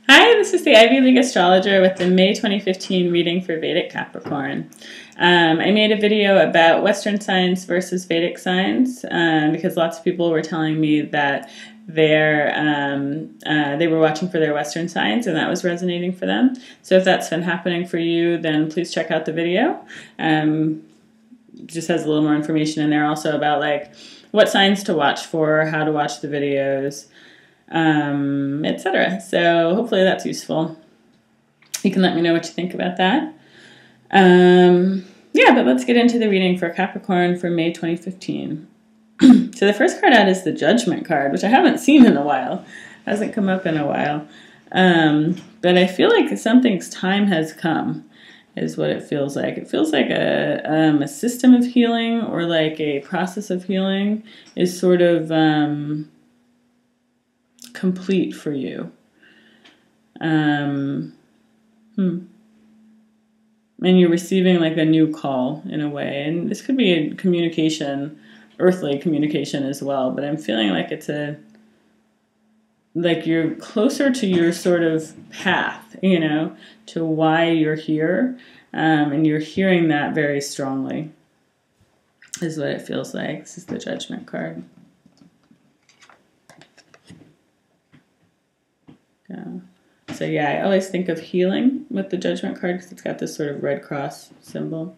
Hi, this is the Ivy League astrologer with the May 2015 reading for Vedic Capricorn. I made a video about Western signs versus Vedic signs because lots of people were telling me that they were watching for their Western signs and that was resonating for them. So if that's been happening for you, then please check out the video. Just has a little more information in there also about like what signs to watch for, how to watch the videos, etc. So hopefully that's useful. You can let me know what you think about that. Yeah, but let's get into the reading for Capricorn for May 2015. So the first card out is the Judgment card, which I haven't seen in a while. Hasn't come up in a while. But I feel like something's time has come, is what it feels like. It feels like a system of healing or like a process of healing is sort of complete for you. And you're receiving like a new call in a way. And this could be a communication, earthly communication as well. But I'm feeling like it's like you're closer to your sort of path, you know, to why you're here. And you're hearing that very strongly, is what it feels like. This is the Judgment card. So yeah, I always think of healing with the Judgment card because it's got this sort of red cross symbol.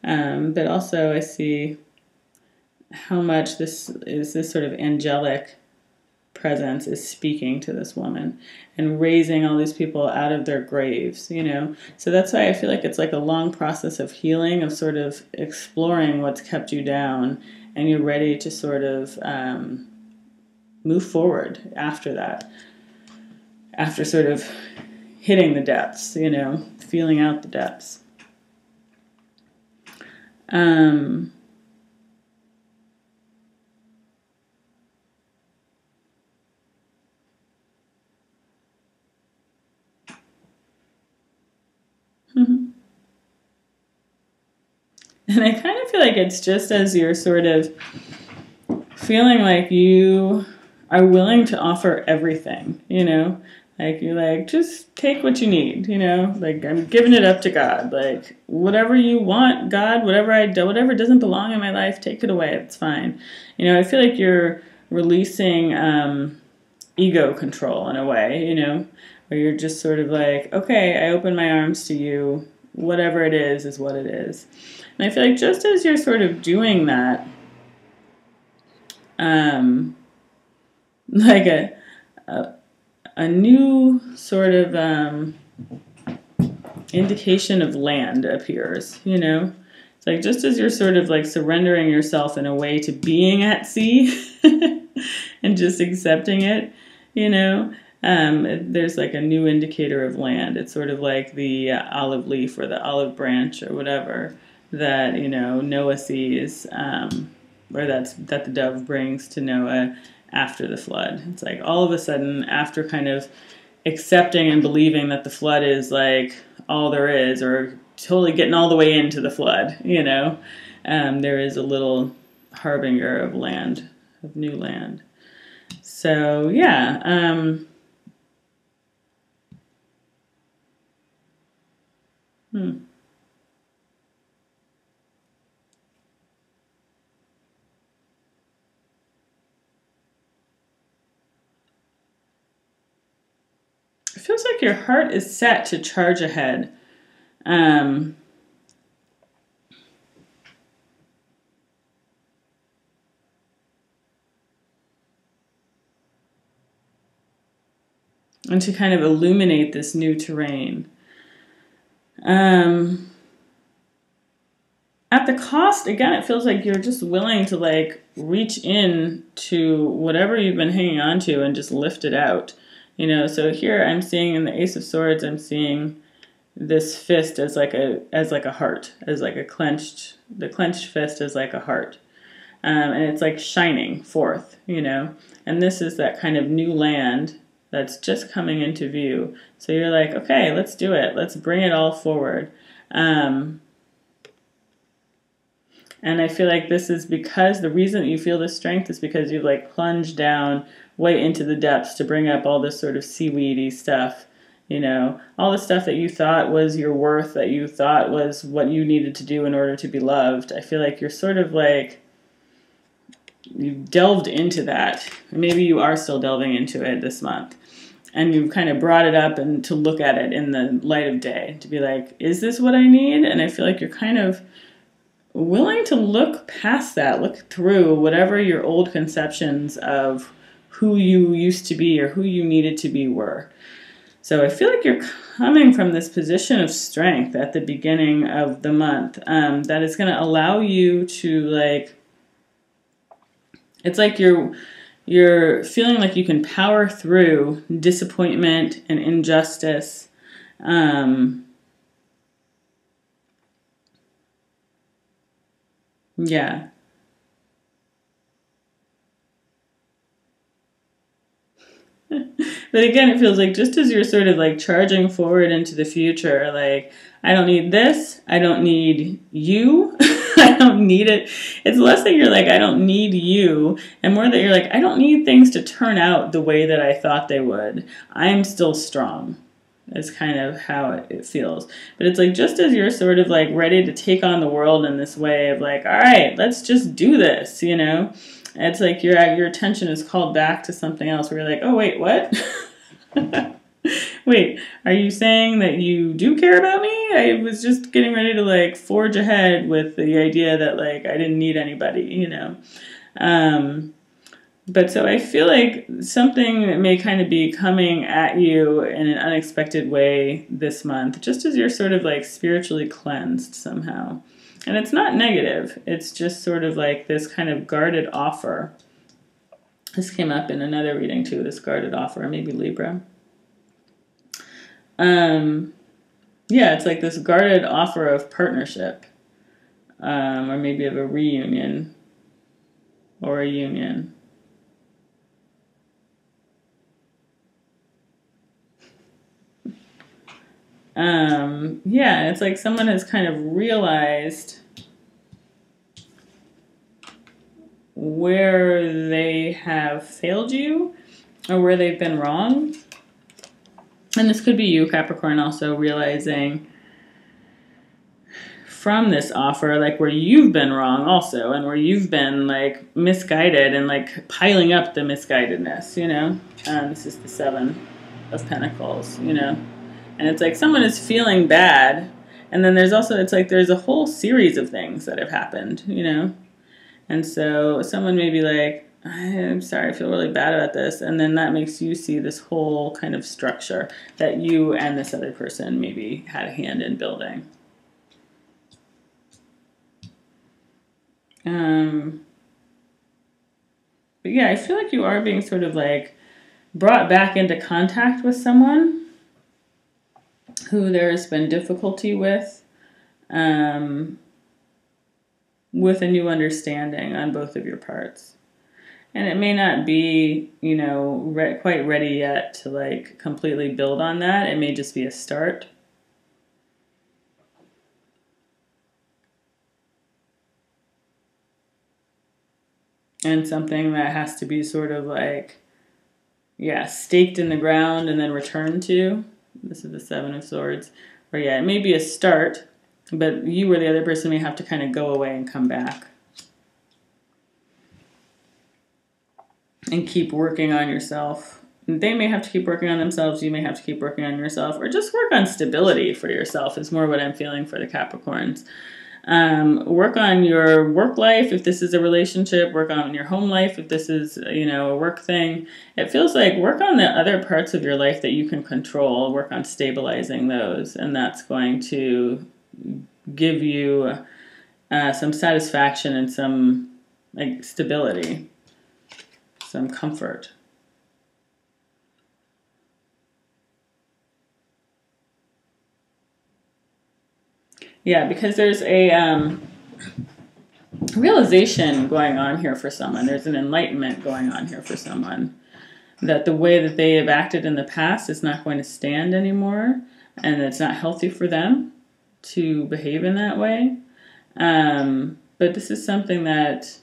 But also I see how much this sort of angelic presence is speaking to this woman and raising all these people out of their graves, you know. So that's why I feel like it's like a long process of healing, of sort of exploring what's kept you down, and you're ready to sort of move forward after that. After sort of hitting the depths, you know, feeling out the depths. And I kind of feel like it's just as you're sort of feeling like you are willing to offer everything, you know, like you're like, just take what you need, you know, like I'm giving it up to God, like whatever you want, God, whatever doesn't belong in my life, take it away, it's fine. You know, I feel like you're releasing ego control in a way, you know, where you're just sort of like, okay, I open my arms to you, whatever it is what it is. And I feel like just as you're sort of doing that, like a new sort of indication of land appears, you know? It's like just as you're sort of like surrendering yourself in a way to being at sea and just accepting it, you know, there's like a new indicator of land. It's sort of like the olive leaf or the olive branch or whatever that, you know, Noah sees, or that the dove brings to Noah after the flood. It's like all of a sudden, after kind of accepting and believing that the flood is like all there is, or totally getting all the way into the flood, you know, there is a little harbinger of land, of new land. So yeah, It feels like your heart is set to charge ahead. And to kind of illuminate this new terrain. At the cost, again, it feels like you're just willing to like reach in to whatever you've been hanging on to and just lift it out. You know, so here I'm seeing in the Ace of Swords, I'm seeing this fist as like a heart, as like the clenched fist is like a heart. And it's like shining forth, you know, and this is that kind of new land that's just coming into view. So you're like, okay, let's do it. Let's bring it all forward. And I feel like this is because the reason that you feel this strength is because you've like plunged down way into the depths to bring up all this sort of seaweedy stuff You know, all the stuff that you thought was your worth, that you thought was what you needed to do in order to be loved. I feel like you're sort of like, you've delved into that. Maybe you are still delving into it this month. And you've kind of brought it up and to look at it in the light of day, to be like, is this what I need? And I feel like you're kind of willing to look past that, look through whatever your old conceptions of who you used to be or who you needed to be were. So I feel like you're coming from this position of strength at the beginning of the month, that is going to allow you to, like, it's like you're feeling like you can power through disappointment and injustice. Yeah. But again, it feels like just as you're sort of like charging forward into the future, like, I don't need this, I don't need you, I don't need it. It's less that you're like, I don't need you, and more that you're like, I don't need things to turn out the way that I thought they would. I'm still strong. Is kind of how it feels. But it's like, just as you're sort of like ready to take on the world in this way of like, all right, let's just do this, you know? It's like your attention is called back to something else where you're like, oh, wait, what? Wait, are you saying that you do care about me? I was just getting ready to like forge ahead with the idea that like I didn't need anybody, you know? But so I feel like something may kind of be coming at you in an unexpected way this month, just as you're sort of like spiritually cleansed somehow. And it's not negative. It's just sort of like this kind of guarded offer. This came up in another reading too, this guarded offer, maybe Libra. Yeah, it's like this guarded offer of partnership, or maybe of a reunion or a union. Yeah, it's like someone has kind of realized where they have failed you or where they've been wrong. And this could be you, Capricorn, also realizing from this offer, like where you've been wrong also, and where you've been like misguided and like piling up the misguidedness, you know? This is the Seven of Pentacles, you know? And it's like someone is feeling bad. And then there's also, it's like there's a whole series of things that have happened, you know? And so someone may be like, I'm sorry, I feel really bad about this. And then that makes you see this whole kind of structure that you and this other person maybe had a hand in building. But yeah, I feel like you are being sort of like brought back into contact with someone who there's been difficulty with a new understanding on both of your parts. And it may not be, you know, quite ready yet to like completely build on that. It may just be a start. And something that has to be sort of like, yeah, staked in the ground and then returned to. This is the Seven of Swords. Or yeah, it may be a start, but you or the other person may have to kind of go away and come back. And keep working on yourself. They may have to keep working on themselves. You may have to keep working on yourself. Or just work on stability for yourself is more what I'm feeling for the Capricorns. Work on your work life if this is a relationship. Work on your home life if this is, you know, a work thing. It feels like work on the other parts of your life that you can control. Work on stabilizing those. And that's going to give you some satisfaction and some like stability. Some comfort. Yeah, because there's a realization going on here for someone. There's an enlightenment going on here for someone. That the way that they have acted in the past is not going to stand anymore. And it's not healthy for them to behave in that way. But this is something that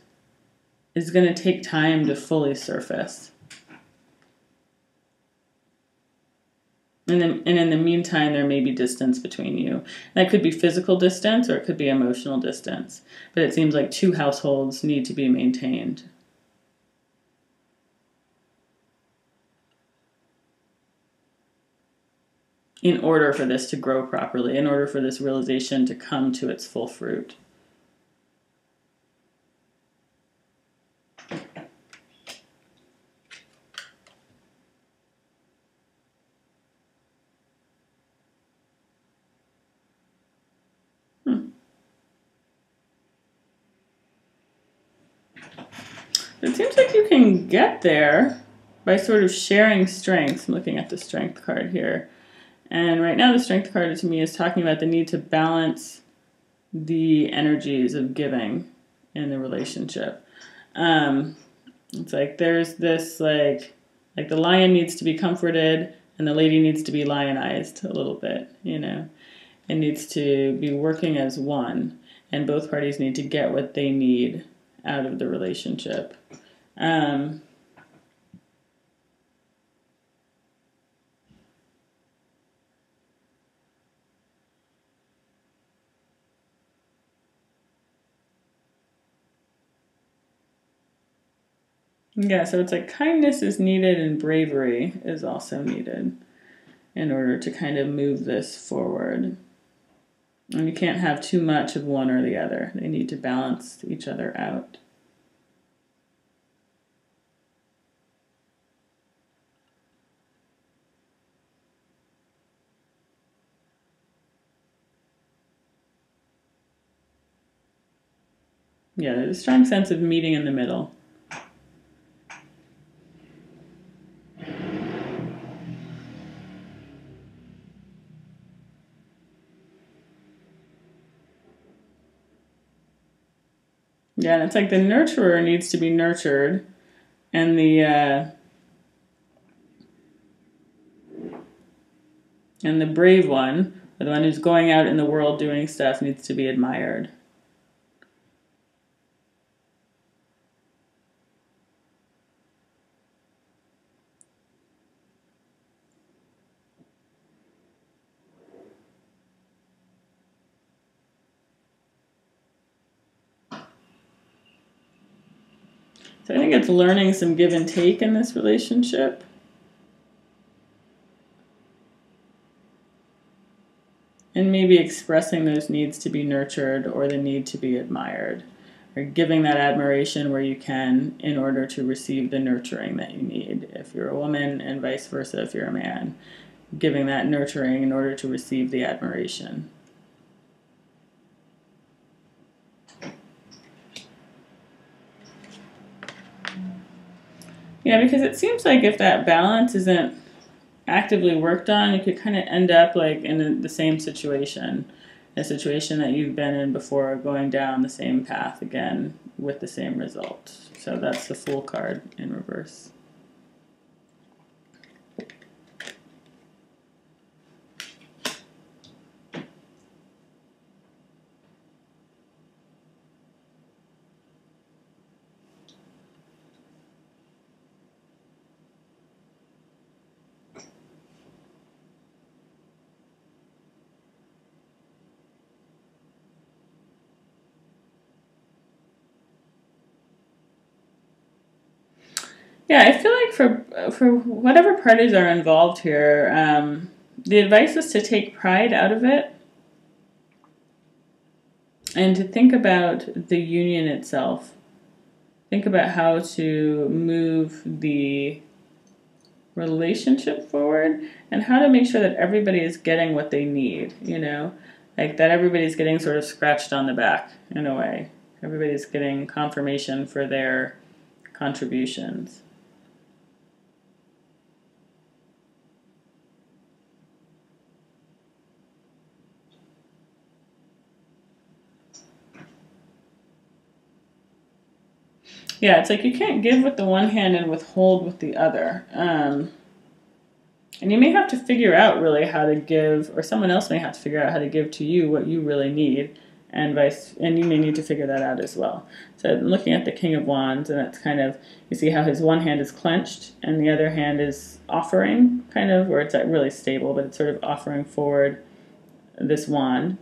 is going to take time to fully surface. And in the meantime, there may be distance between you. That could be physical distance or it could be emotional distance. But it seems like two households need to be maintained. In order for this to grow properly, in order for this realization to come to its full fruit. It seems like you can get there by sort of sharing strengths. I'm looking at the strength card here. And right now the strength card to me is talking about the need to balance the energies of giving in the relationship. It's like there's this like the lion needs to be comforted and the lady needs to be lionized a little bit, you know. It needs to be working as one, and both parties need to get what they need out of the relationship. Yeah, so it's like kindness is needed and bravery is also needed in order to kind of move this forward. And you can't have too much of one or the other. They need to balance each other out. Yeah, there's a strong sense of meeting in the middle. Yeah, and it's like the nurturer needs to be nurtured, and the brave one, or the one who's going out in the world doing stuff, needs to be admired. So I think it's learning some give and take in this relationship. And maybe expressing those needs to be nurtured or the need to be admired. Or giving that admiration where you can in order to receive the nurturing that you need. If you're a woman, and vice versa if you're a man. Giving that nurturing in order to receive the admiration. Yeah, because it seems like if that balance isn't actively worked on, you could kind of end up like in the same situation, a situation that you've been in before, going down the same path again with the same result. So that's the Fool card in reverse. Yeah, I feel like for whatever parties are involved here, the advice is to take pride out of it and to think about the union itself. Think about how to move the relationship forward and how to make sure that everybody is getting what they need, you know? Like that everybody's getting sort of scratched on the back in a way. Everybody's getting confirmation for their contributions. Yeah, it's like you can't give with the one hand and withhold with the other. And you may have to figure out really how to give, or someone else may have to figure out how to give to you what you really need and you may need to figure that out as well. So I'm looking at the King of Wands, and it's kind of, you see how his one hand is clenched and the other hand is offering, kind of, where it's really stable, but it's sort of offering forward this wand.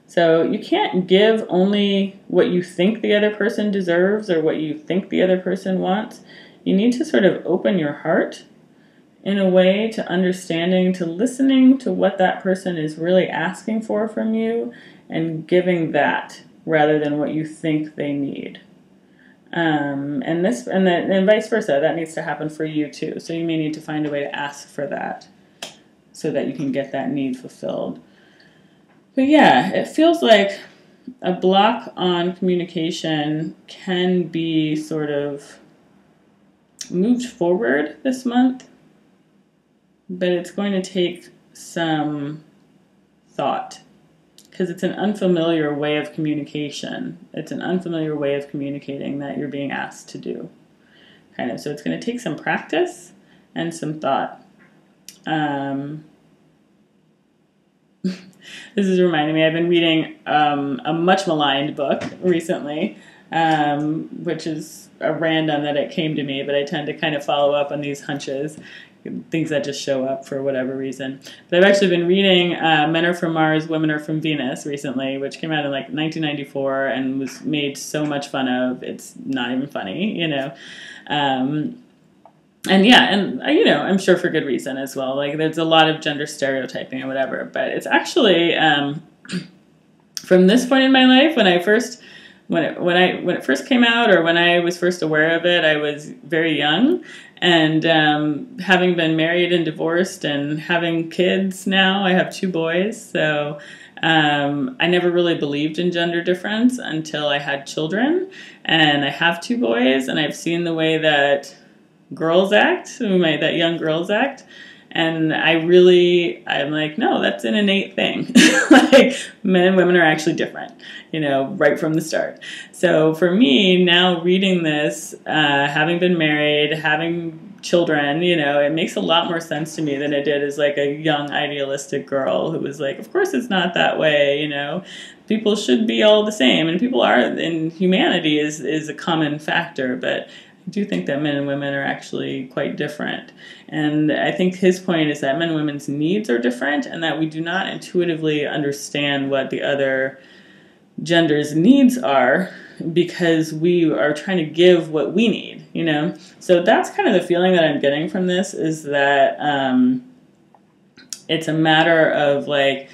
So you can't give only what you think the other person deserves or what you think the other person wants. You need to sort of open your heart in a way to understanding, to listening to what that person is really asking for from you and giving that rather than what you think they need. And vice versa, that needs to happen for you too. So you may need to find a way to ask for that so that you can get that need fulfilled. But yeah, it feels like a block on communication can be sort of moved forward this month, but it's going to take some thought because it's an unfamiliar way of communication. It's an unfamiliar way of communicating that you're being asked to do, kind of. So it's going to take some practice and some thought. This is reminding me, I've been reading a much maligned book recently, which is a random that it came to me, but I tend to kind of follow up on these hunches, things that just show up for whatever reason. But I've actually been reading Men Are From Mars, Women Are From Venus recently, which came out in like 1994 and was made so much fun of. It's not even funny, you know. And yeah, and you know, I'm sure for good reason as well. Like there's a lot of gender stereotyping and whatever, but it's actually from this point in my life when it first came out, or when I was first aware of it, I was very young, and having been married and divorced and having kids now, I have 2 boys, so I never really believed in gender difference until I had children, and I have 2 boys, and I've seen the way that girls act, that young girls act, and I'm like, no, that's an innate thing. Like, men and women are actually different, you know, right from the start. So for me, now reading this, having been married, having children, you know, it makes a lot more sense to me than it did as like a young idealistic girl who was like, of course it's not that way, you know. People should be all the same, and people are, and humanity is a common factor, but I do think that men and women are actually quite different. And I think his point is that men and women's needs are different, and that we do not intuitively understand what the other gender's needs are because we are trying to give what we need, you know? So that's kind of the feeling that I'm getting from this, is that it's a matter of like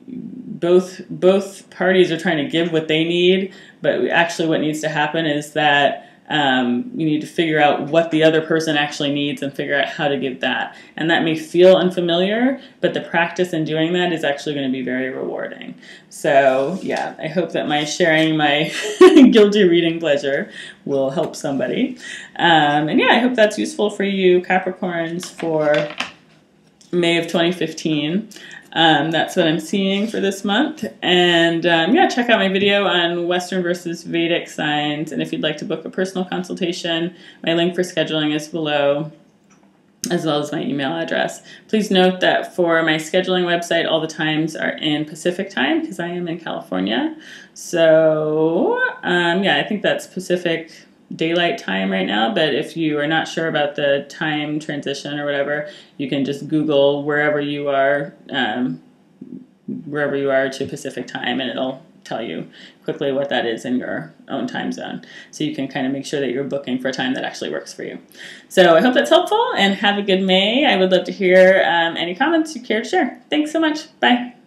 both parties are trying to give what they need, but actually what needs to happen is that you need to figure out what the other person actually needs and figure out how to give that. And that may feel unfamiliar, but the practice in doing that is actually going to be very rewarding. So yeah, I hope that my sharing my guilty reading pleasure will help somebody. And yeah, I hope that's useful for you Capricorns for May of 2015. That's what I'm seeing for this month. And yeah, check out my video on Western versus Vedic signs. And if you'd like to book a personal consultation, my link for scheduling is below, as well as my email address. Please note that for my scheduling website, all the times are in Pacific time because I am in California. So yeah, I think that's Pacific daylight time right now, but if you are not sure about the time transition or whatever, you can just Google wherever you are to Pacific time, and it'll tell you quickly what that is in your own time zone. So you can kind of make sure that you're booking for a time that actually works for you. So I hope that's helpful, and have a good May. I would love to hear any comments you care to share. Thanks so much. Bye.